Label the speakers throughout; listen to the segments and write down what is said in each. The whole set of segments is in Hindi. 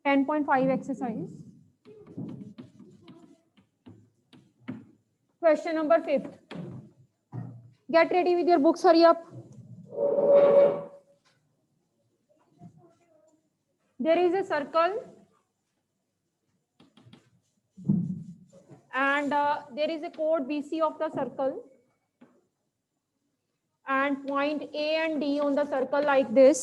Speaker 1: 10.5 exercise. Question number 5. Get ready with your books, hurry up. There is a circle and there is a chord BC of the circle and point A and D on the circle like this.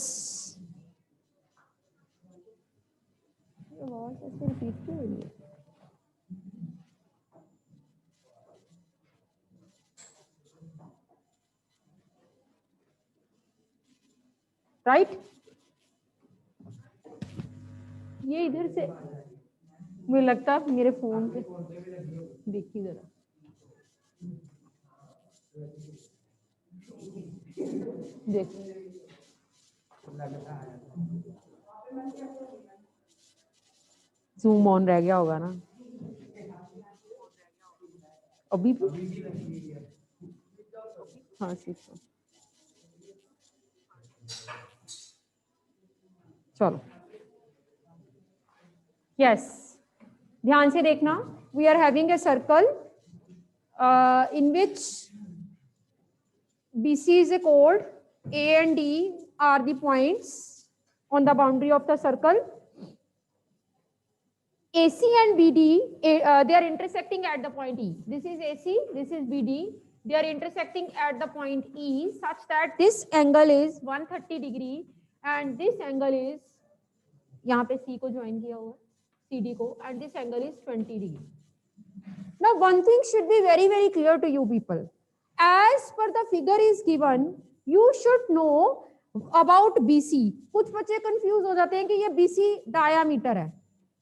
Speaker 1: Right? ये इधर से मुझे लगता है मेरे फोन पे देखिए जरा देखो जूम ऑन रह गया होगा ना अभी भी हाँ सीखो चलो यस ध्यान से देखना we are having a circle in which BC is a chord, A and D are the points on the boundary of the circle. AC and BD, they are intersecting at the point E. This is AC, this is BD. They are intersecting at the point E such that this angle is 130 degree and this angle is, यहाँ पे C को join किया हुआ CD को, and this angle is 20 degree. Now one thing should be very very clear to you people. As per the figure is given, you should know about BC. कुछ बच्चे confuse हो जाते हैं कि ये BC diameter है.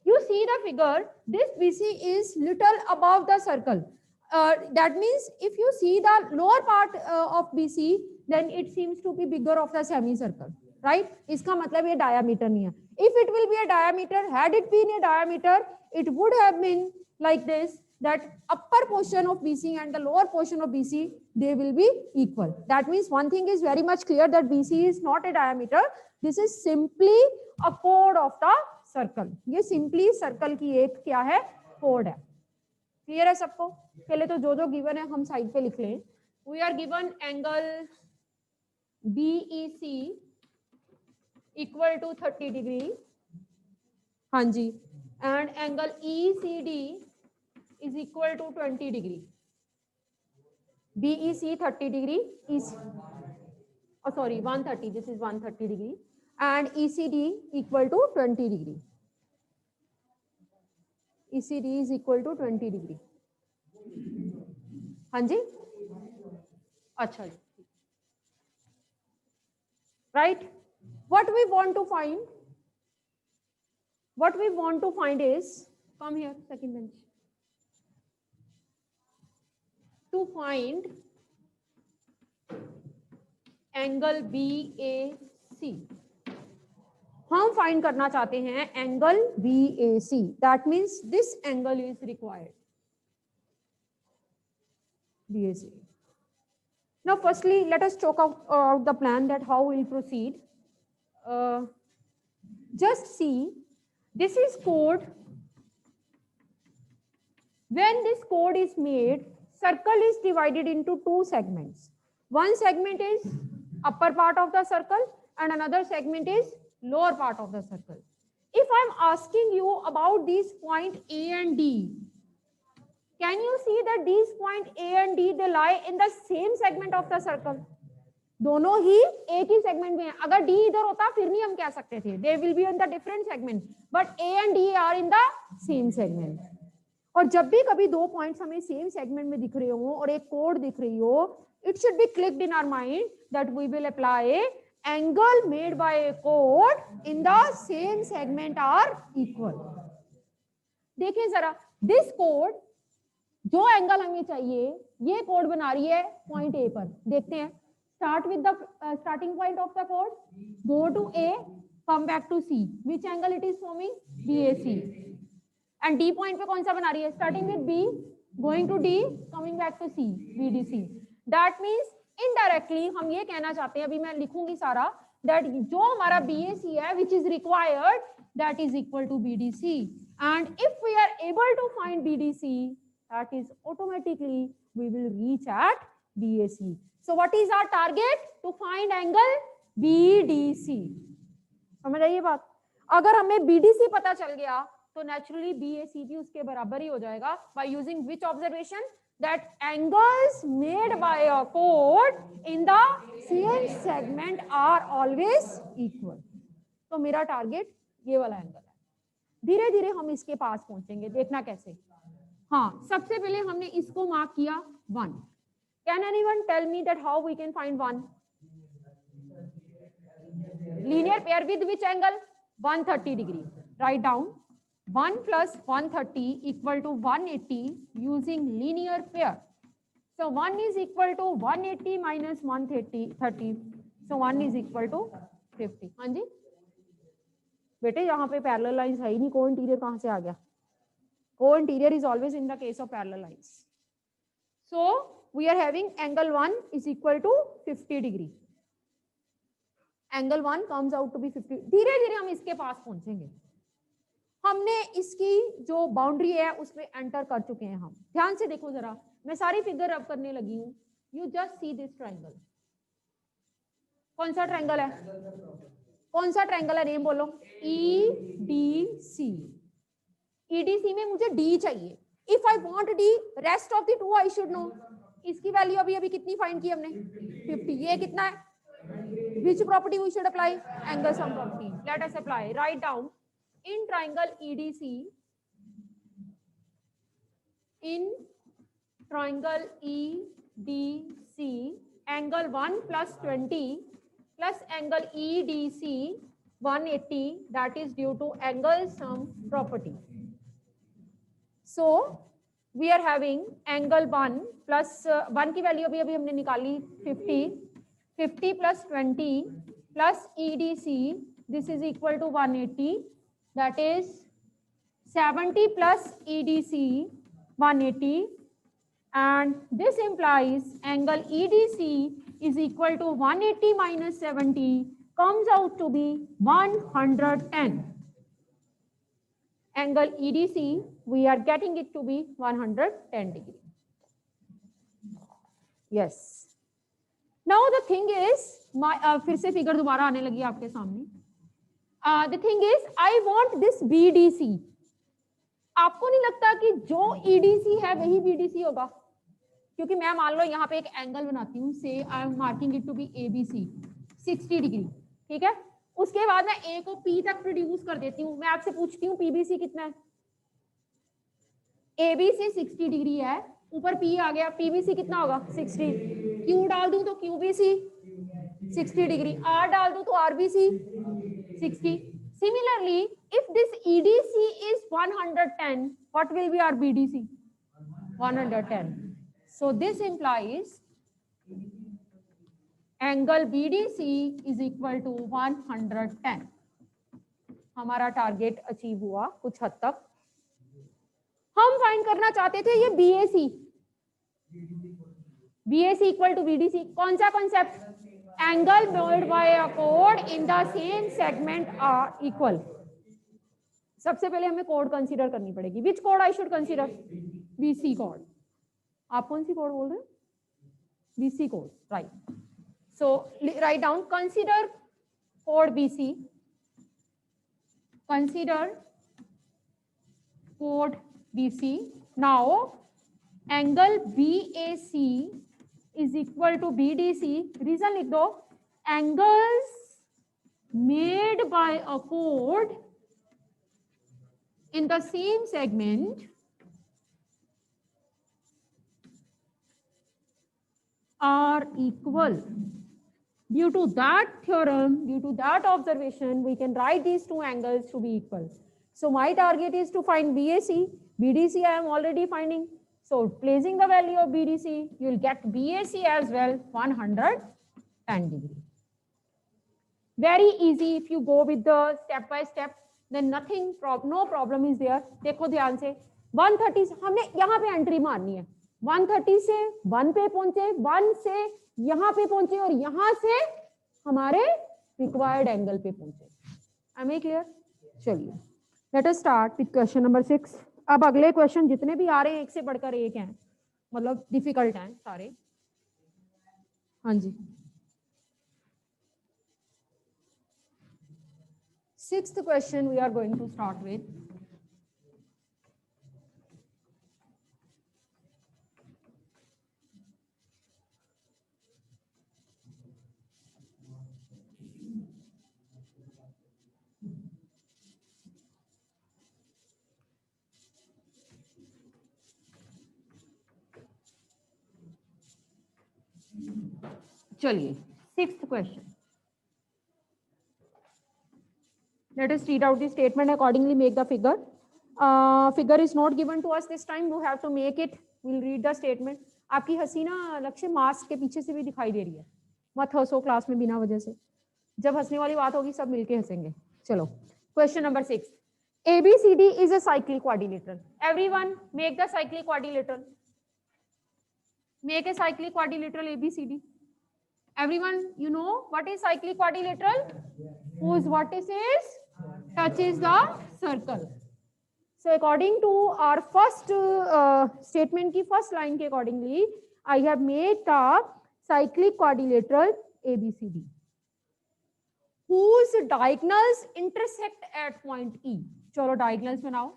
Speaker 1: You see the figure, this BC is little above the circle. That means if you see the lower part of BC, then it seems to be bigger of the semicircle, right? इसका मतलब ये diameter नहीं है. If it will be a diameter, had it been a diameter, it would have been like this, that upper portion of BC and the lower portion of BC, they will be equal. That means one thing is very much clear that BC is not a diameter. This is simply a chord of the circle. ये सिंपली सर्कल की एक क्या है कोड है. क्लियर है सबको? पहले तो जो गिवन है हम साइड पे लिख लें. We are given angle BEC equal to 30 degree. हाँ जी. And angle ECD is equal to 20 degree. BEC 30 degree is sorry 130. This is 130 degree. And ECD equal to 20 degree. ECD is equal to 20 degree. हाँ जी अच्छा जी. Right? What we want to find? What we want to find is, come here, second bench. To find angle BAC. हम फाइंड करना चाहते हैं angle BAC. That means this angle is required. BAC. Now firstly let us talk about the plan that how we will proceed. Just see, this is chord. When this chord is made, circle is divided into two segments. One segment is upper part of the circle and another segment is lower part of the circle. If I'm asking you about these point A and D, can you see that these point A and D they lie in the same segment of the circle? दोनों ही एक ही segment में हैं. अगर D इधर होता फिर नहीं हम कह सकते थे. They will be in the different segment, but A and D are in the same segment. और जब भी कभी दो पॉइंट्स हमें सेम सेगमेंट में दिख रहे हो और एक कोड दिख रही हो, it should be clicked in our mind that we will apply angle made by a chord in the same segment are equal. देखिए जरा, this chord जो एंगल हमें चाहिए ये कोड बना रही है पॉइंट A पर. देखते हैं. Start with the starting point of the chord, go to A, come back to C. Which angle it is forming? BAC. And D point पे कौन सा बना रही है? Starting with B, going to D, coming back to C, BDC. That means indirectly हम ये कहना चाहते हैं, अभी मैं लिखूंगी सारा, that जो हमारा BAC है which is required that is equal to BDC, and if we are able to find BDC, that is automatically we will reach at BAC. So what is our target? To find angle BDC. समझ आई ये बात? अगर हमें BDC पता चल गया तो naturally BAC भी उसके बराबर ही हो जाएगा. By using which observation? That angles made by a chord in the same segment are always equal. तो मेरा टारगेट ये वाला एंगल है. धीरे धीरे हम इसके पास पहुंचेंगे, देखना कैसे. हाँ, सबसे पहले हमने इसको मार्क किया 1. Can anyone tell me that how we can find 1? Linear pair with which angle? 130 degree. Write down 1 plus 130 equal to 180 using linear pair. So 1 is equal to 180 minus 130. So 1 is equal to 50. हाँ जी बेटे, यहाँ पे पैरेलल लाइंस है ही नहीं, को इंटीरियर कहाँ से आ गया? को interior is always in the case of parallel lines. So we are having angle 1 is equal to 50 degree. Angle 1 comes out to be 50. धीरे धीरे हम इसके पास पहुंचेंगे. हमने इसकी जो बाउंड्री है उसमें एंटर कर चुके हैं हम. ध्यान से देखो जरा, मैं सारी फिगर अब करने लगी हूं. You just see this triangle. कौन सा ट्रायंगल है? कौन सा ट्रायंगल है? नेम बोलो. EDC. EDC में मुझे D चाहिए. If I want D, rest of the two I should know. इसकी वैल्यू अभी अभी कितनी फाइंड की हमने? 50. ये कितना है? Which property we should apply? Angle sum property. Let us apply. Write down. In triangle EDC, angle 1 plus 20 plus angle EDC 180, that is due to angle sum property. So we are having angle 1 plus 1 की वैल्यू अभी अभी हमने निकाली 50 plus 20 plus EDC, this is equal to 180. That is 70 plus EDC 180, and this implies angle EDC is equal to 180 minus 70 comes out to be 110. Angle EDC, we are getting it to be 110 degree. Yes. Now the thing is, फिर से फिगर दोबारा आने लगी आपके सामने. The thing is, I want this BDC. आपको नहीं लगता कि जो EDC है वही BDC होगा? क्योंकि मैं मान लो यहाँ पे एक एंगल बनाती हूँ, so I am marking it to be ABC 60 degree. ठीक है, उसके बाद मैं A को P तक प्रोड्यूस कर देती हूँ. मैं आपसे पूछती हूँ PBC कितना है? ABC 60 डिग्री है, ऊपर P आ गया, PBC कितना होगा? 60. Q डाल दूं तो QBC 60 डिग्री, R डाल दूं तो RBC 60. Similarly, if this EDC is 110, what will be our BDC? 110. So this implies angle BDC is equal to 110. हमारा टारगेट अचीव हुआ कुछ हद तक. हम फाइंड करना चाहते थे ये BAC. BAC equal to BDC. कौन सा concept? Angle made by a कोड in the same segment are equal. सबसे पहले हमें कोड कंसीडर करनी पड़ेगी. विच कोड आई शुड कंसीडर? BC कोड. आप कौन सी कोड बोल रहे हैं? BC कोड, right. So write down, consider कोड BC. कंसीडर कोड BC. Now angle BAC is equal to BDC. Reason लिख दो. Angles made by a chord in the same segment are equal. Due to that theorem, due to that observation, we can write these two angles to be equal. So my target is to find BAC. BDC I am already finding. So placing the value of BDC, you will get BAC as well, 110 degree. Very easy if you go with the step by step, then nothing, no problem is there. देखो ध्यान से, 130 से हमने यहाँ पे एंट्री मारनी है. 130 से 1 पे पहुंचे, 1 से यहाँ पे पहुंचे और यहाँ से हमारे रिक्वायर्ड एंगल पे पहुंचे। Am I clear? चलिए let us start with question number 6। अब अगले क्वेश्चन जितने भी आ रहे हैं एक से बढ़कर एक हैं, मतलब डिफिकल्ट हैं सारे। हाँ जी, 6th question we are going to start with. चलिए 6th question. Let us read out the statement, accordingly make the figure. Figure is not given to us this time, you have to make it. We'll read the statement. आपकी हंसी ना लक्ष्य मास्क के पीछे से भी दिखाई दे रही है, मत हंसो क्लास में बिना वजह से, जब हंसने वाली बात होगी सब मिलके हंसेंगे। चलो question number 6, ABCD is a cyclic quadrilateral. Everyone make the cyclic quadrilateral. Make a cyclic quadrilateral ABCD. Everyone, you know what is cyclic quadrilateral? Whose vertices touches the circle. So according to our first statement की first line के accordingly, I have made the cyclic quadrilateral ABCD whose diagonals intersect at point E. चलो diagonals बनाओ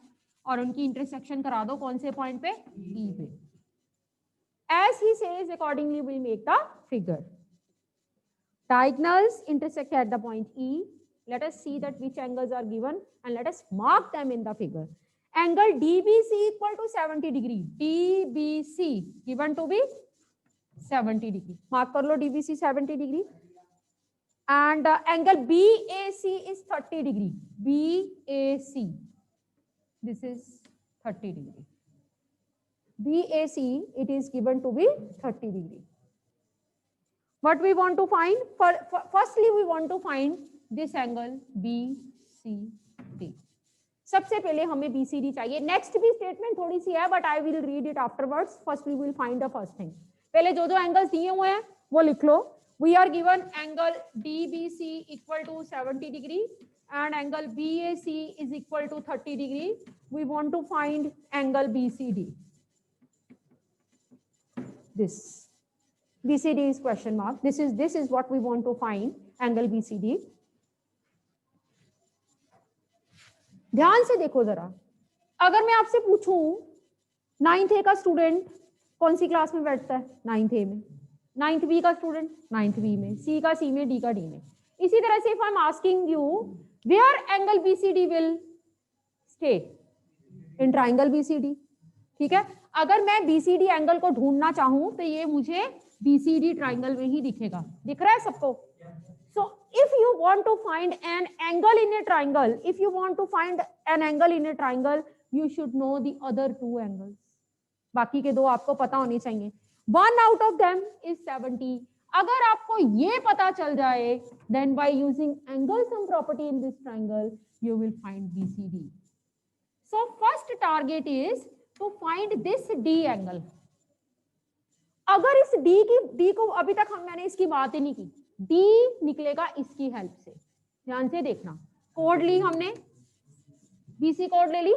Speaker 1: और उनकी intersection करा दो कौन से point पे? E पे. As he says, accordingly we'll make the figure. Diagonals intersect at the point E. Let us see that which angles are given and let us mark them in the figure. Angle DBC equal to 70 degree. DBC given to be 70 degree. Mark कर लो DBC 70 degree. And angle BAC is 30 degree. BAC. This is 30 degree. BAC, it is given to be 30 degree. What we want to find? Firstly, we want to find this angle BCD. सबसे पहले हमें BCD चाहिए. Next भी statement थोड़ी सी है, but I will read it afterwards. First, we will find the first thing. पहले जो जो angles दिए हुए हैं वो लिख लो. We are given angle DBC equal to 70 degree and angle BAC is equal to 30 degree. We want to find angle BCD. This BCD is question mark. This is what we want to find, angle BCD. ध्यान से देखो जरा, अगर मैं आपसे पूछूं 9th A का स्टूडेंट कौन सी क्लास में बैठता है? 9th A में. 9th B का स्टूडेंट 9th B में, C का C में, D का D में. इसी तरह से if I'm asking you where angle BCD will stay, in triangle BCD. ठीक है, अगर मैं BCD एंगल को ढूंढना चाहूं तो ये मुझे BCD ट्राइंगल में ही दिखेगा. दिख रहा है सबको? So if you want to find an angle in a triangle, if you want to find an angle in a triangle, you should know the other two angles. बाकी के दो आपको पता होने चाहिए. One out of them is 70. अगर आपको ये पता चल जाए, then by using angle sum property in this triangle, you will find BCD. So first target is to find this D angle. अगर इस D को अभी तक मैंने इसकी बात ही नहीं की, D निकलेगा इसकी हेल्प से. ध्यान से देखना, कोड ली हमने, BC कोड ले ली,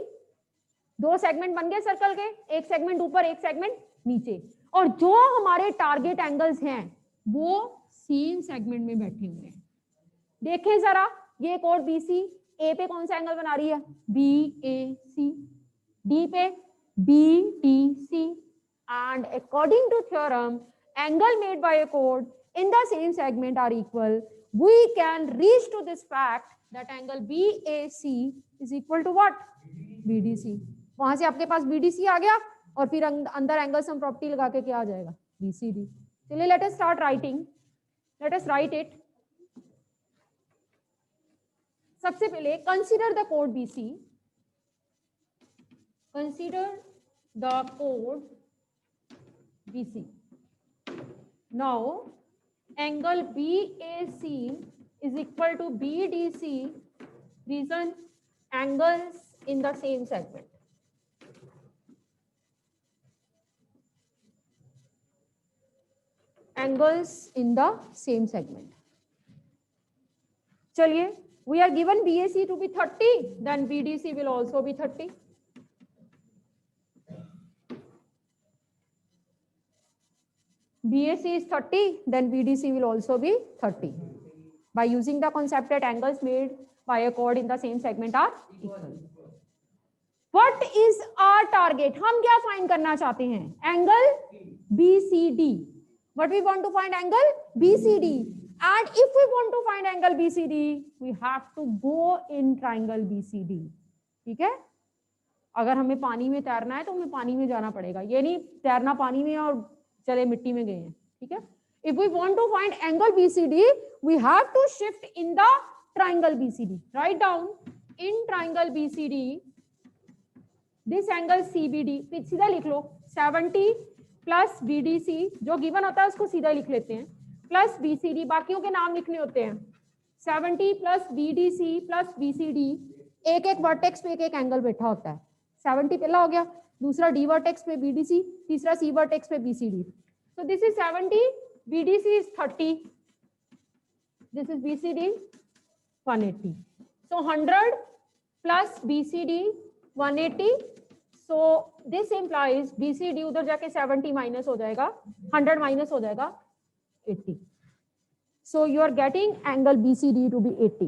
Speaker 1: दो सेगमेंट बन गए सर्कल के, एक सेगमेंट ऊपर एक सेगमेंट नीचे, और जो हमारे टारगेट एंगल्स हैं वो सेम सेगमेंट में बैठे हुए हैं. देखें जरा, ये कोड BC, A पे कौन सा एंगल बना रही है? BAC, D पे BTC, and according to theorem, angle made by a chord in the same segment are equal. We can reach to this fact that angle BAC is equal to what? BDC. वहां से आपके पास BDC आ गया और फिर अंदर एंगल सम प्रॉपर्टी लगा के क्या आ जाएगा? BCD. चलिए let us start writing. Let us write it. सबसे पहले consider the chord BC. Consider the chord BC. Now angle BAC is equal to BDC. Reason, angles in the same segment. Angles in the same segment. चलिए, we are given BAC to be 30, then BDC will also be 30. BAC is 30, then BDC will also be 30. By using the concept that angles made by a chord in the same segment are equal. What is our target? हम क्या find करना चाहते हैं? Angle BCD. What we want to find? Angle BCD. And if we want to find angle BCD, we have to go in triangle BCD. ठीक है? अगर हमें पानी में तैरना है तो हमें पानी में जाना पड़ेगा, ये नहीं तैरना पानी में और चले मिट्टी में गए हैं. ठीक है? If we want to find angle BCD, we have to shift in the triangle BCD. Write down in triangle BCD this angle CBD. सीधा लिख लो 70 प्लस BDC जो गिवन होता है उसको सीधा लिख लेते हैं, प्लस BCD, बाकियों के नाम लिखने होते हैं. 70 प्लस BDC प्लस BCD, एक एक वर्टेक्स पे एक एक एंगल बैठा होता है. 70 पहला हो गया, दूसरा D वर्टेक्स पे BDC, तीसरा C वर्टेक्स पे BCD. So this is 70, BDC is 30, this is BCD 180. So 100 plus BCD 180. So this implies BCD उधर जाके 70 माइनस हो जाएगा, 100 माइनस हो जाएगा 80. So you are getting angle BCD to be 80.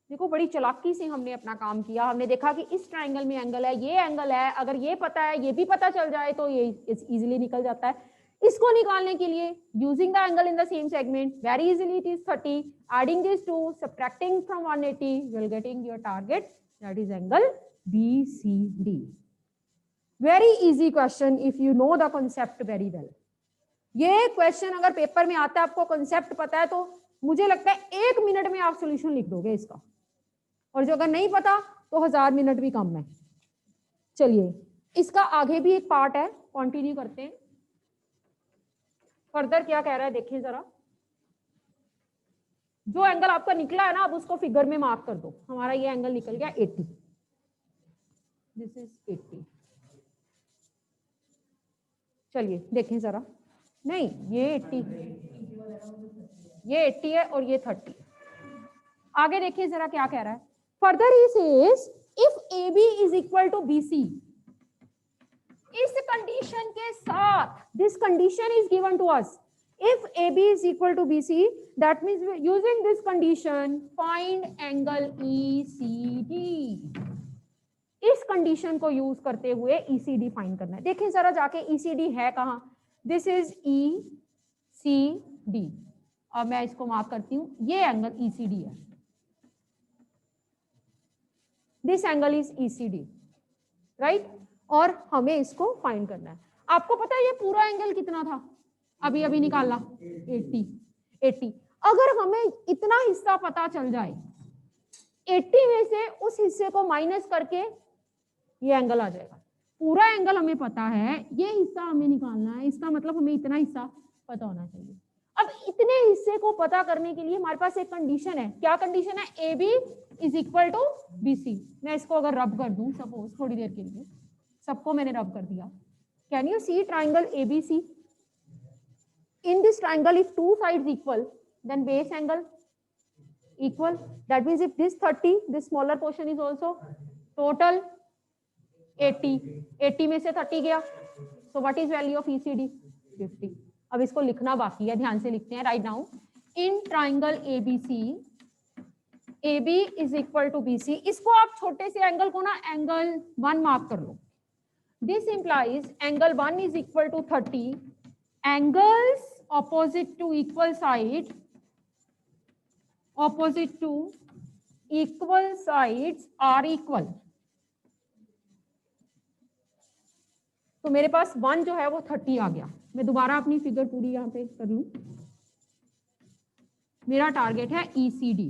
Speaker 1: देखो बड़ी चालाकी से हमने अपना काम किया. हमने देखा कि इस ट्राइंगल में एंगल है, ये एंगल है, अगर ये पता है, ये भी पता चल जाए तो ये इजीली निकल जाता है. इसको निकालने के लिए using the angle in the same segment very easily it is 30. Adding this to subtracting from 180 will getting your target that is angle BCD. Very easy question if you know the concept very well. ये क्वेश्चन अगर पेपर में आता है, आपको कॉन्सेप्ट पता है, तो मुझे लगता है 1 मिनट में आप सॉल्यूशन लिख दोगे इसका, और जो अगर नहीं पता तो 1000 मिनट भी कम है. चलिए, इसका आगे भी एक पार्ट है, कंटिन्यू करते हैं. फर्दर क्या कह रहा है देखिए जरा. जो एंगल आपका निकला है ना, अब उसको फिगर में मार्क कर दो. हमारा ये एंगल निकल गया 80. This is 80. चलिए देखें जरा. नहीं, ये 80, ये 80 है और ये 30. आगे देखिए जरा क्या कह रहा है. Further he says if AB is equal to BC. इस कंडीशन के साथ, this condition is given to us. If AB is equal to BC, that means using this condition, find angle ECD. इस कंडीशन को यूज करते हुए ECD फाइंड करना है. देखिए जरा जाके ECD है कहाँ. This is ECD. अब मैं इसको मार्क करती हूँ, ये एंगल ECD है. This angle is ECD, right. और हमें इसको फाइंड करना है. आपको पता है ये पूरा एंगल कितना था, अभी अभी निकाला 80. अगर हमें इतना हिस्सा पता चल जाए, 80 में से उस हिस्से को माइनस करके ये एंगल आ जाएगा. पूरा एंगल हमें पता है, ये हिस्सा हमें निकालना है, इसका मतलब हमें इतना हिस्सा पता होना चाहिए. अब इतने हिस्से को पता करने के लिए हमारे पास एक कंडीशन है. क्या कंडीशन है? AB is equal to BC. मैं इसको अगर रब कर दूं सपोज थोड़ी देर के लिए, सबको मैंने रब कर दिया. Can you see triangle ABC? In this triangle, if two sides equal, then base angle equal. That means if this 30, this smaller portion is also total 80. 80 में से 30 गया. So what is value of ECD? 50. अब इसको लिखना बाकी है, ध्यान से लिखते हैं. Right now, in triangle ABC, AB is equal to BC. इसको आप छोटे से एंगल को ना एंगल 1 मार्क कर लो. This implies angle 1 is equal to 30. Angles opposite to equal sides are equal. तो मेरे पास 1 जो है वो 30 आ गया. मैं दोबारा अपनी फिगर पूरी यहां पे कर लूं. मेरा टारगेट है ECD.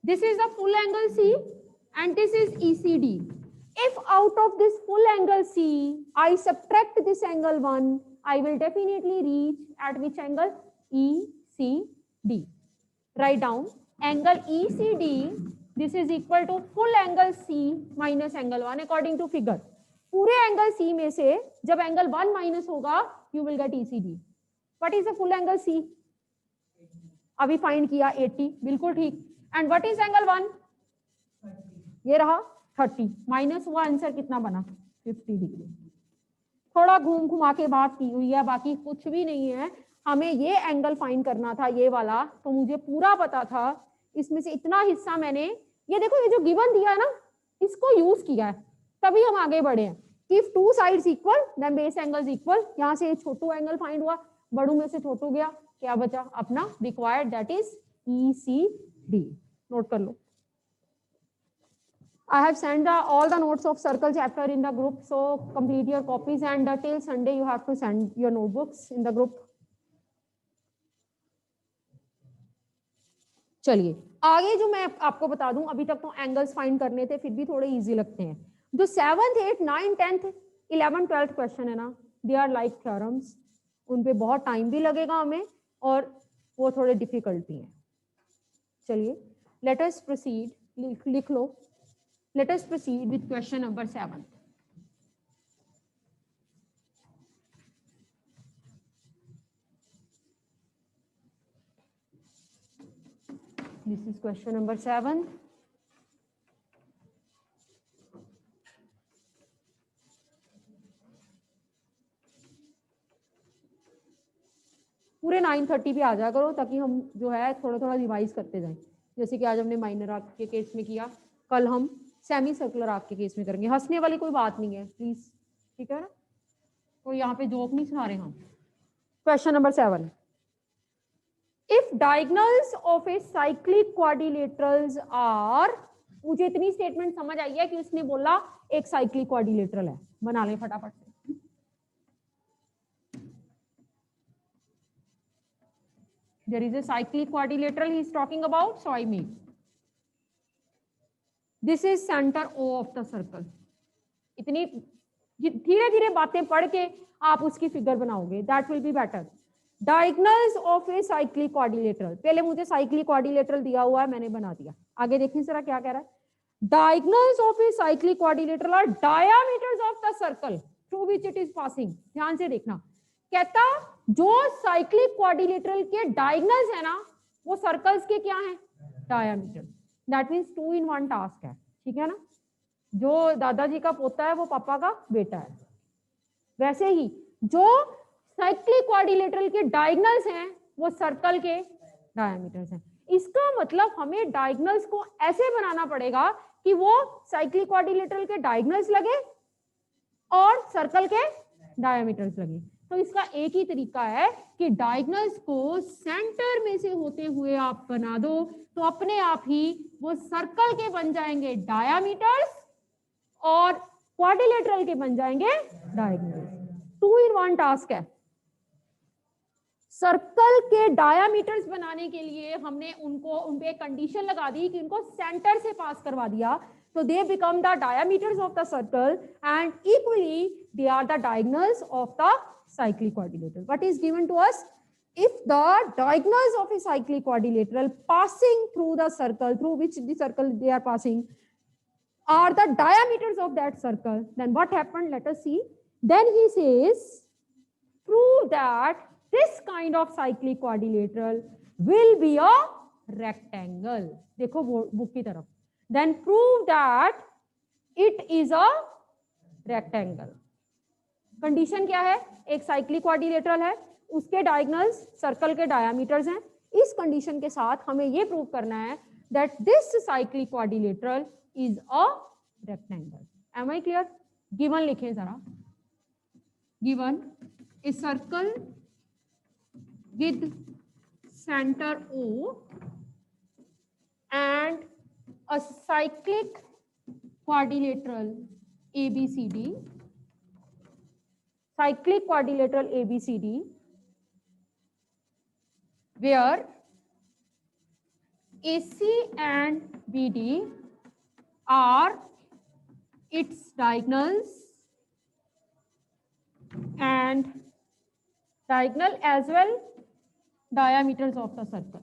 Speaker 1: This is the full angle C and this is ECD. If out of this full angle C, I subtract this angle 1, I will definitely reach at which angle? ECD. Write down angle ECD. This is equal to full angle C minus angle 1 according to figure. पूरे एंगल C में से जब एंगल 1 माइनस होगा, you will get ECD. What is the full angle C? अभी फाइंड किया 80, बिल्कुल ठीक। And what is angle 1? ये रहा 30, माइनस हुआ, आंसर कितना बना 50 डिग्री। थोड़ा घूम घुमा के बात की हुई है, बाकी कुछ भी नहीं है। हमें ये एंगल फाइंड करना था, ये वाला, तो मुझे पूरा पता था। इसमें से इतना हिस्सा मैंने, ये देखो ये जो गिवन दिया है ना, इसको यूज किया है, तभी हम आगे बढ़े हैं। If two sides equal then base angles equal. यहाँ से छोटू एंगल फाइंड हुआ, बड़ू में से छोटू गया, क्या बचा अपना required, that is ECD। Note कर लो। I have sent all the notes of circle chapter in the group, so complete your copies, and till Sunday you have to send your notebooks in the group. चलिए आगे जो मैं आपको बता दूं, अभी तक तो एंगल्स फाइंड करने थे, फिर भी थोड़े इजी लगते हैं। जो 7th 8th 9th 10th 11th 12th question है ना, दे आर लाइक थ्योरम्स, उन पे बहुत टाइम भी लगेगा हमें और वो थोड़े डिफिकल्ट भी हैं। चलिए लेट अस प्रोसीड, लिख लो। Let us proceed with question number 7. This is question number 7. पूरे 9:30 पे आ जाया करो, ताकि हम जो है थोड़ा थोड़ा रिवाइज करते जाएं। जैसे कि आज हमने माइनर आर्क के केस में किया, कल हम सेमी सर्कुलर आर्क के केस में करेंगे। हंसने वाली कोई बात नहीं है प्लीज, ठीक है ना, कोई यहाँ पे जोक नहीं सुना रहे हम। Question number 7, if diagonals of a cyclic quadrilaterals are, मुझे इतनी स्टेटमेंट समझ आई है कि उसने बोला एक साइक्लिक क्वाड्रिलेटरल है, बना ले फटाफट से। There is a cyclic quadrilateral he is talking about, so I make. This is center O of the circle. इतनी धीरे धीरे बातें पढ़ के आप उसकी फिगर बनाओगे, that will be better. Diagonals of a cyclic quadrilateral, पहले मुझे cyclic quadrilateral दिया हुआ है, मैंने बना दिया। आगे देखिए जरा क्या कह रहा है। Diagonals of a cyclic quadrilateral are diameters of the circle through which it is passing. ध्यान से देखना, कहता जो साइक्लिक क्वाड्रिलेटरल के डायगोनल्स है ना, वो सर्कल्स के क्या हैं, diameter. That means 2 in 1 task है, ठीक है ना। जो दादाजी का पोता है वो पापा का बेटा है, वैसे ही जो साइक्लिक क्वाड्रिलेटरल के डायगोनल्स हैं वो सर्कल के डायमीटर्स हैं। इसका मतलब हमें डायगोनल्स को ऐसे बनाना पड़ेगा कि वो साइक्लिक क्वाड्रिलेटरल के डायगोनल्स लगे और सर्कल के डायमीटर्स लगे। तो इसका एक ही तरीका है कि डायगोनल्स को सेंटर में से होते हुए आप बना दो, तो अपने आप ही वो सर्कल के बन जाएंगे डायमीटर्स और क्वाड्रिलेटरल के बन जाएंगे डायगोनल्स। 2 in 1 टास्क है। सर्कल के डायमीटर्स बनाने के लिए हमने उनपे कंडीशन लगा दी कि उनको सेंटर से पास करवा दिया, so they become the diameters of the circle and equally they are the diagonals of the cyclic quadrilateral. What is given to us? If the diagonals of a cyclic quadrilateral passing through the circle through which the circle they are passing are the diameters of that circle, then what happened? Let us see. Then he says, prove that this kind of cyclic quadrilateral will be a rectangle. देखो बुक की तरफ। Then prove that it is a rectangle. Condition क्या है? एक साइक्लिक क्वाड्रिलेटरल है, उसके डायगोनल्स सर्कल के डायमीटर्स हैं। इस कंडीशन के साथ हमें ये प्रूव करना है that this cyclic quadrilateral is a rectangle. Am I clear? Given लिखें जरा। Given a circle with center O and a cyclic quadrilateral ABCD, cyclic quadrilateral ABCD, where AC and BD are its diagonals and diagonal as well diameters of the circle.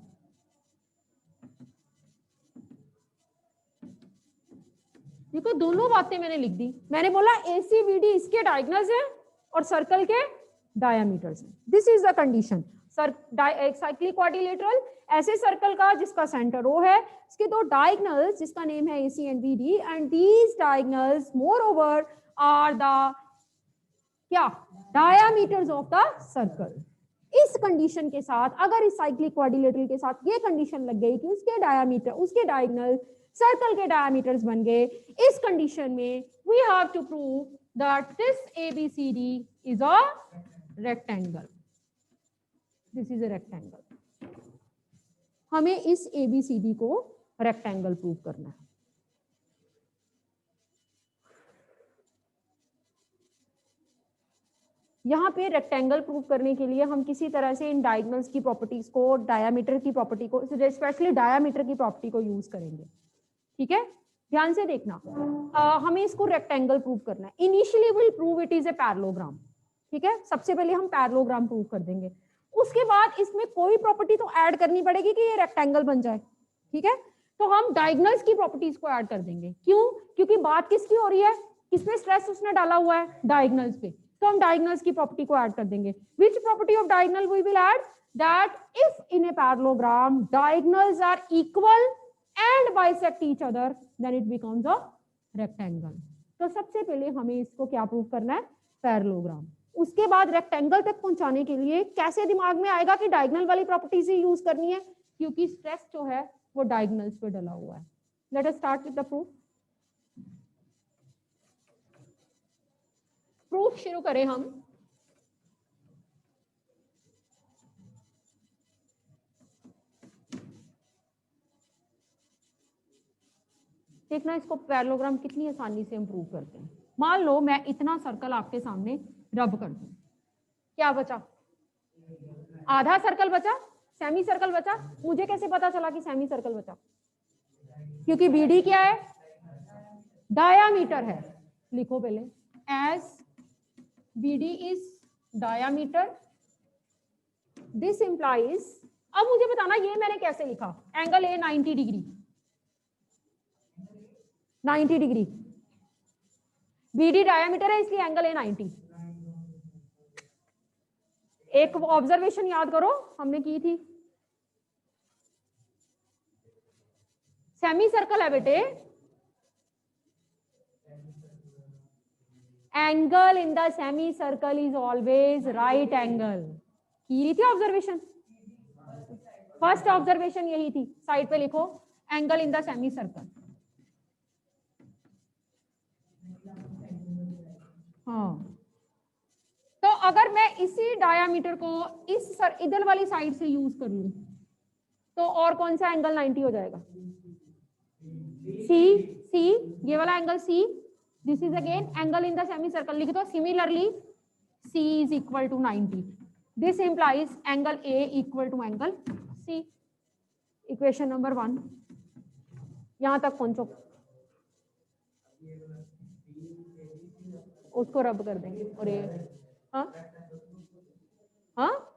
Speaker 1: देखो दोनों बातें मैंने लिख दी। मैंने बोला ACBD इसके डायगोनल्स हैं और सर्कल के डायमीटर्स हैं। This is the condition. एक साइक्लिक क्वाड्रिलेटरल ऐसे सर्कल का जिसका सेंटर O है, इसके दो डायगोनल्स जिसका नेम है AC and BD, and these diagonals moreover are the क्या डायामीटर्स ऑफ द सर्कल। इस कंडीशन के साथ, अगर इस साइक्लिक क्वाड्रिलेटरल के साथ ये कंडीशन लग गई कि उसके डायामीटर, उसके डायगोनल सर्कल के डायामीटर्स बन गए, इस कंडीशन में we have to prove that this ABCD is a rectangle. This is a rectangle. हमें इस ABCD को रेक्टेंगल प्रूव करना है। यहाँ पे रेक्टेंगल प्रूव करने के लिए हम किसी तरह से इन डायगोनल्स की प्रॉपर्टीज को, डायामीटर की प्रॉपर्टी को, स्पेशली डायामीटर की प्रॉपर्टी को यूज करेंगे। ठीक है, ध्यान से देखना। हमें इसको रेक्टेंगल प्रूव करना है। Initially will prove it is a parallelogram. ठीक है, सबसे पहले हम पैरेललोग्राम प्रूव कर देंगे, उसके बाद इसमें कोई प्रॉपर्टी तो ऐड करनी पड़ेगी कि ये रेक्टेंगल बन जाए। ठीक है, तो हम डायगोनल्स की प्रॉपर्टीज को ऐड कर देंगे। क्यों? क्योंकि बात किसकी हो रही है, किसमें स्ट्रेस उसने डाला हुआ है, डायगोनल्स पे, तो हम डायगोनल्स की प्रॉपर्टी को ऐड कर देंगे। Which property of diagonal we will add? That if in a parallelogram diagonals are equal and bisect each other then it becomes a rectangle. तो सबसे पहले हमें इसको क्या प्रूव करना है, पैरेललोग्राम। उसके बाद रेक्टेंगल तक पहुंचाने के लिए कैसे दिमाग में आएगा कि डायगोनल वाली प्रॉपर्टीज ही यूज करनी है, क्योंकि स्ट्रेस जो है वो डायगोनल्स पे डला हुआ है। Late us start with the proof. Proof शुरू करें हम। देखना इसको पैरेललोग्राम कितनी आसानी से हम प्रूव करते हैं। मान लो मैं इतना सर्कल आपके सामने रब कर दूं, क्या बचा? आधा सर्कल बचा, सेमी सर्कल बचा। मुझे कैसे पता चला कि सेमी सर्कल बचा? क्योंकि BD क्या है, डायामीटर है। लिखो पहले, as BD is diameter, this implies, अब मुझे बताना ये मैंने कैसे लिखा, angle A 90 degree, 90 degree, BD diameter है इसलिए एंगल A 90। एक ऑब्जर्वेशन याद करो हमने की थी, सेमी सर्कल है बेटे, angle in the semi circle is always right angle. की रही थी ऑब्जर्वेशन, फर्स्ट ऑब्जर्वेशन यही थी। साइड पे लिखो, angle in the semi circle. हाँ, तो अगर मैं इसी डायामीटर को इस इधर वाली साइड से यूज कर लूं तो और कौन सा एंगल 90 हो जाएगा? सी, ये वाला angle C, this is again angle in the semicircle. लिख दो similarly C is equal to 90, this implies angle A equal to angle C। Equation number 1 यहां तक पहुंचो, उसको रब कर देंगे। और ये हाँ हाँ,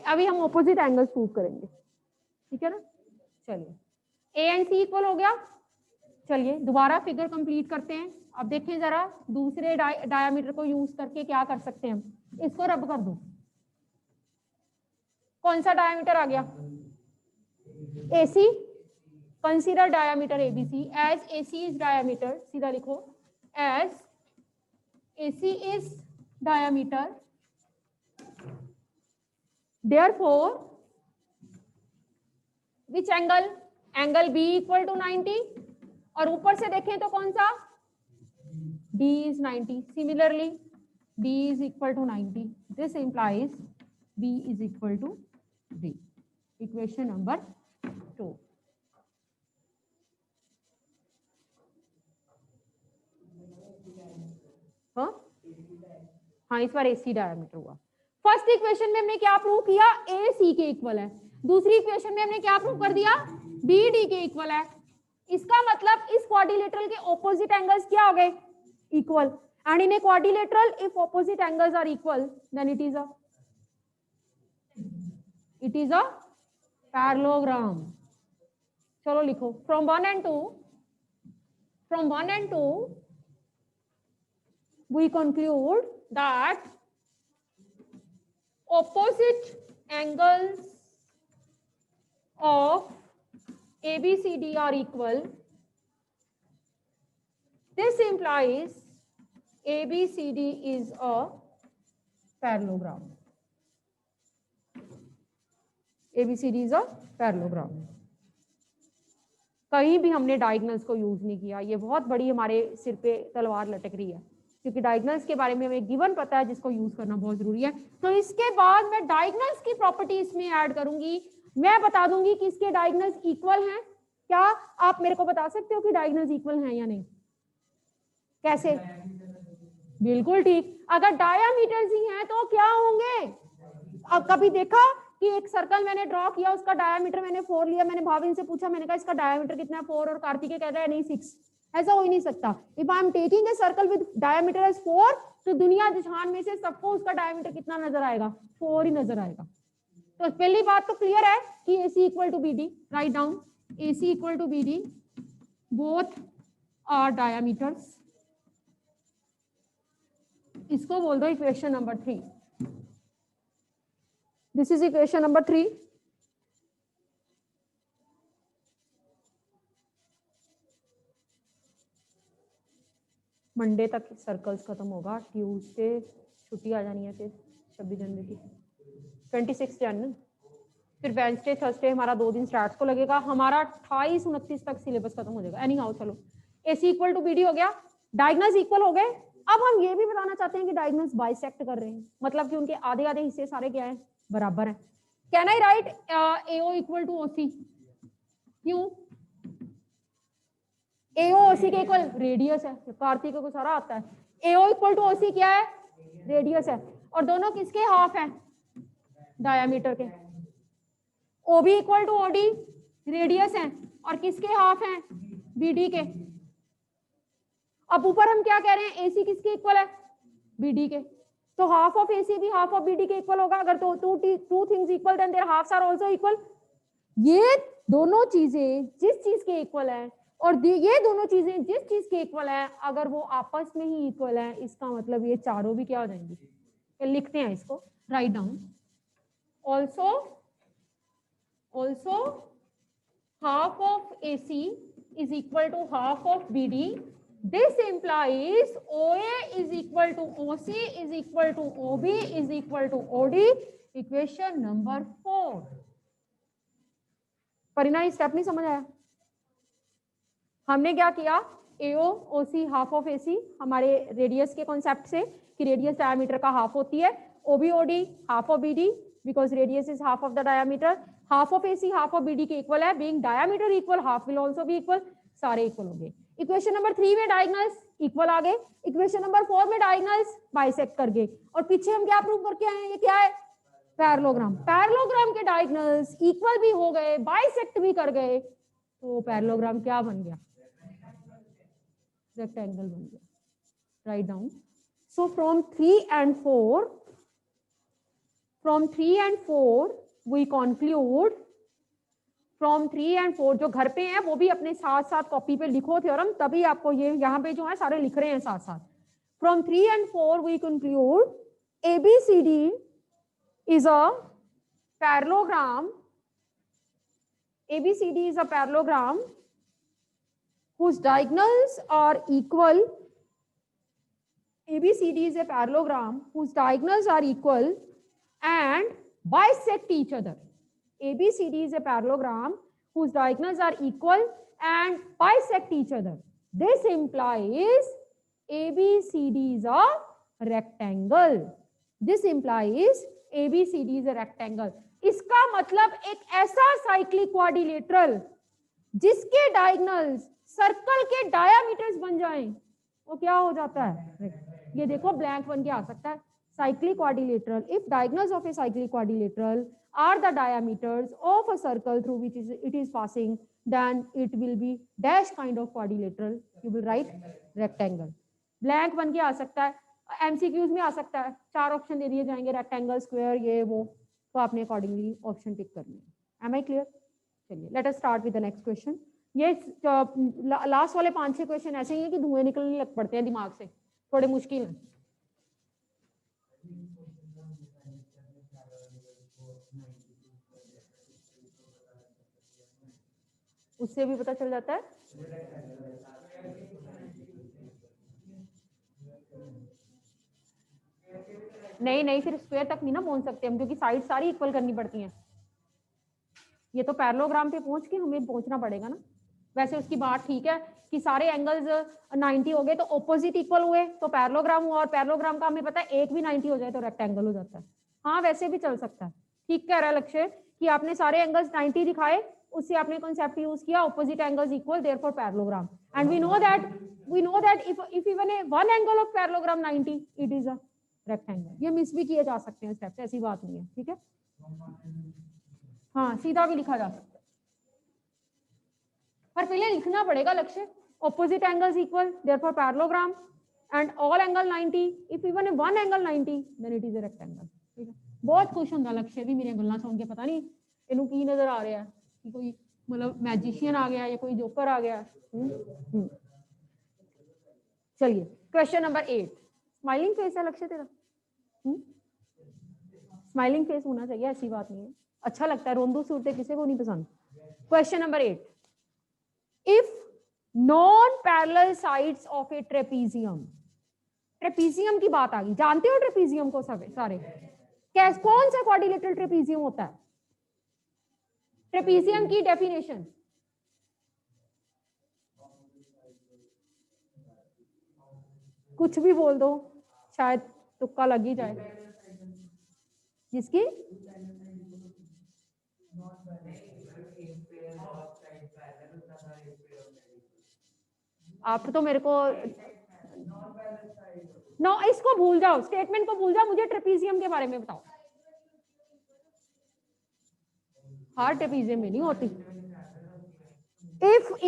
Speaker 1: अभी हम ऑपोजिट एंगल्स प्रूव करेंगे। ठीक है ना, चलिए A एंड C इक्वल हो गया। चलिए दोबारा फिगर कंप्लीट करते हैं। अब देखें जरा दूसरे डायामीटर को यूज करके क्या कर सकते हैं हम। इसको रब कर दो, कौन सा डायामीटर आ गया? AC। Consider diameter ABC as AC is diameter, सीधा लिखो, as AC is diameter, therefore which angle? Angle B equal to 90, और ऊपर से देखें तो कौन सा? D is 90. Similarly, D is equal to 90. This implies B is equal to D. Equation number 2. हाँ, इस बार AC डायमीटर हुआ। फर्स्ट इक्वेशन में हमने क्या प्रूव किया? A C के इक्वल है। दूसरी इक्वेशन में हमने क्या प्रूव कर दिया? B D के इक्वल है। इसका मतलब इस क्वाड्रिलेटरल के ऑपोजिट एंगल्स क्या हो गए? Equal. And in a quadrilateral if opposite angles are equal then it is a parallelogram. चलो लिखो, from 1 and 2 we conclude that opposite angles of ABCD are equal. This implies ABCD is a parallelogram. ABCD is a parallelogram. कहीं भी हमने डायगोनल्स को यूज नहीं किया, ये बहुत बड़ी हमारे सिर पे तलवार लटक रही है, क्योंकि डायगोनल्स के बारे में हमें गिवन पता है जिसको यूज करना बहुत जरूरी है. तो इसके बाद मैं डायगोनल्स की प्रॉपर्टी इसमें ऐड करूंगी. मैं बता दूंगी कि इसके डायगोनल्स इक्वल हैं. क्या आप मेरे को बता सकते हो कि डायगोनल्स इक्वल हैं या नहीं? कैसे? बिल्कुल ठीक. अगर डायामीटर्स ही हैं तो क्या होंगे? अब कभी देखा कि एक सर्कल मैंने ड्रॉ किया, उसका डायामीटर मैंने 4 लिया, मैंने भाविन से पूछा, मैंने कहा इसका डायामीटर कितना है 4, और कार्तिकेय कह रहा है नहीं 6. ऐसा हो ही नहीं सकता. If I am taking a circle with diameter as 4, तो दुनिया जहान में से सबको उसका डायामीटर कितना नजर आएगा? 4 ही नजर आएगा. तो पहली बात तो क्लियर है कि AC equal to BD. Write down AC equal to BD, both are diameters. इसको बोल दो equation number 3. This is equation number 3. Monday तक सर्कल्स खत्म होगा, ट्यूसडे छुट्टी आ जानी है, फिर 26 जनवरी की 26 जनवरी, फिर वेडनेसडे थर्सडे हमारा 2 दिन स्टार्ट को लगेगा. हमारा 28-29 तक सिलेबस खत्म हो जाएगा. एनी हाउ चलो, AC इक्वल टू BD हो गया, डायगोनल्स इक्वल हो गए. अब हम ये भी बताना चाहते हैं कि डायगोनल्स बाइसेक्ट कर रहे हैं, मतलब कि उनके आधे आधे हिस्से सारे क्या है? बराबर है. Can I write AO equal to OC? क्यों? AO OC के इक्वल रेडियस है. कार्तिक को सारा आता है. AO इक्वल टू OC क्या है? रेडियस है. और दोनों किसके हाफ हैं? डायामीटर के. OB equal to OD radius है, और किसके हाफ हैं? BD के. अब ऊपर हम क्या कह रहे हैं? AC किसके इक्वल है? BD के. तो हाफ ऑफ AC भी हाफ ऑफ BD के इक्वल होगा. अगर तो two things equal then their halves are also equal. ये दोनों चीजें जिस चीज के इक्वल है, और ये दोनों चीजें जिस चीज के इक्वल है, अगर वो आपस में ही इक्वल है, इसका मतलब ये चारों भी क्या हो जाएंगी? लिखते हैं इसको. Write down also half of AC is equal to half of BD. This implies OA is equal to OC is equal to OB is equal to OD. Equation number 4. परिणाम स्टेप नहीं समझ आया? हमने क्या किया? AO OC half of AC, हमारे रेडियस के कॉन्सेप्ट से कि रेडियस डायमीटर का हाफ होती है. OB OD half of BD, because radius is half of the diameter. Half of AC half of BD के इक्वल है. Being diameter equal, half will also be equal. सारे इक्वल हो गए. इक्वेशन नंबर 3 में डायगोनल्स इक्वल आ गए. इक्वेशन नंबर 4 में डायगोनल्स बाइसेक्ट कर गए. और पीछे हम क्या प्रूव करके आए हैं? ये क्या है? पैरेललोग्राम. पैरेललोग्राम के डायगोनल्स इक्वल भी हो गए, बाइसेक्ट भी कर गए, तो पैरेललोग्राम क्या बन गया? रेक्टेंगल बन गया. Write down. So from 3 and 4 we conclude. From 3 and 4 जो घर पे हैं वो भी अपने साथ साथ कॉपी पे लिखो थ्योरम, तभी आपको ये यहाँ पे जो है सारे लिख रहे हैं साथ साथ. From 3 and 4 we conclude ABCD is a parallelogram. ABCD is a parallelogram whose diagonals are equal. ABCD is a parallelogram whose diagonals are equal and bisect each other. ABCD is a parallelogram whose diagonals are equal and bisect each other. This implies ABCD is a rectangle. This implies ABCD is a rectangle. इसका मतलब एक ऐसा साइक्लिक क्वाड्रिलेटरल जिसके डायगोनल्स सर्कल के डायामीटर्स बन जाएं, वो क्या हो जाता है? ये देखो ब्लैंक बन के आ सकता है. Cyclic quadrilateral, if diagonals of a cyclic quadrilateral are the diameters of a circle through which it is passing, then it will be dash kind of quadrilateral. You will write rectangle. Blank बन के आ सकता है, MCQs में आ सकता है. 4 ऑप्शन दे दिए जाएंगे, रेक्टेंगल, स्क्वायर, ये वो, तो आपने अकॉर्डिंगली ऑप्शन पिक करनी है. Am I clear? चलिए, let us start with the next question. ये लास्ट वाले 5-6 क्वेश्चन ऐसे ही हैं कि धुएं निकलने लग पड़ते हैं दिमाग से. थोड़े मुश्किल हैं। उससे भी पता चल जाता है। नहीं नहीं, फिर स्क्वायर तक नहीं ना पहुंच सकते हम, क्योंकि साइड सारी इक्वल करनी पड़ती हैं। ये तो पैरेललोग्राम पे पहुंच के हमें पहुंचना पड़ेगा ना। वैसे उसकी बात ठीक है कि सारे एंगल्स 90 हो गए तो ऑपोजिट इक्वल हुए तो पैरेललोग्राम हुआ, और पैरेललोग्राम का हमें पता है एक भी 90 हो जाए तो रेक्टेंगल हो जाता है। हाँ वैसे भी चल सकता है। ठीक कह रहा है लक्ष्य कि आपने सारे एंगल्स 90 दिखाए, उससे आपने कॉन्सेप्ट यूज किया opposite angles equal therefore parallelogram, and we know that if even one angle of parallelogram 90 it is a rectangle. ये मिस भी किए जा सकते हैं स्टेप्स, ऐसी बात नहीं है। ठीक है, हाँ सीधा भी लिखा जा सकता है, पर पहले लिखना पड़ेगा लक्ष्य opposite angles equal therefore parallelogram and all angle 90 if even one angle 90 then it is a rectangle. ठीक है, बहुत खुश होंगे लक्ष्य भी मेरी गल्लां सुन के, पता नहीं इनू की नजर आ रहा है कि कोई मतलब मैजिशियन आ गया या कोई जोकर आ गया। चलिए क्वेश्चन नंबर 8। स्माइलिंग फेस है लक्ष्य तेरा? स्माइलिंग फेस होना चाहिए, ऐसी बात नहीं है, अच्छा लगता है, रोंदू सूरतें किसी को नहीं पसंद। Question number 8, if non parallel sides of A trapezium, trapezium की बात आ गई, जानते हो ट्रेपीजियम को सब सारे? कैसे, कौन सा क्वाड्रिलेटरल ट्रेपीजियम होता है? ट्रेपीजियम की डेफिनेशन कुछ भी बोल दो, शायद तुक्का लग ही जाए। जिसकी आप तो मेरे को नो, इसको भूल जाओ, स्टेटमेंट को भूल जाओ, मुझे ट्रेपीजियम के बारे में बताओ। हार ट्रेपीजियम में नहीं होती। इफ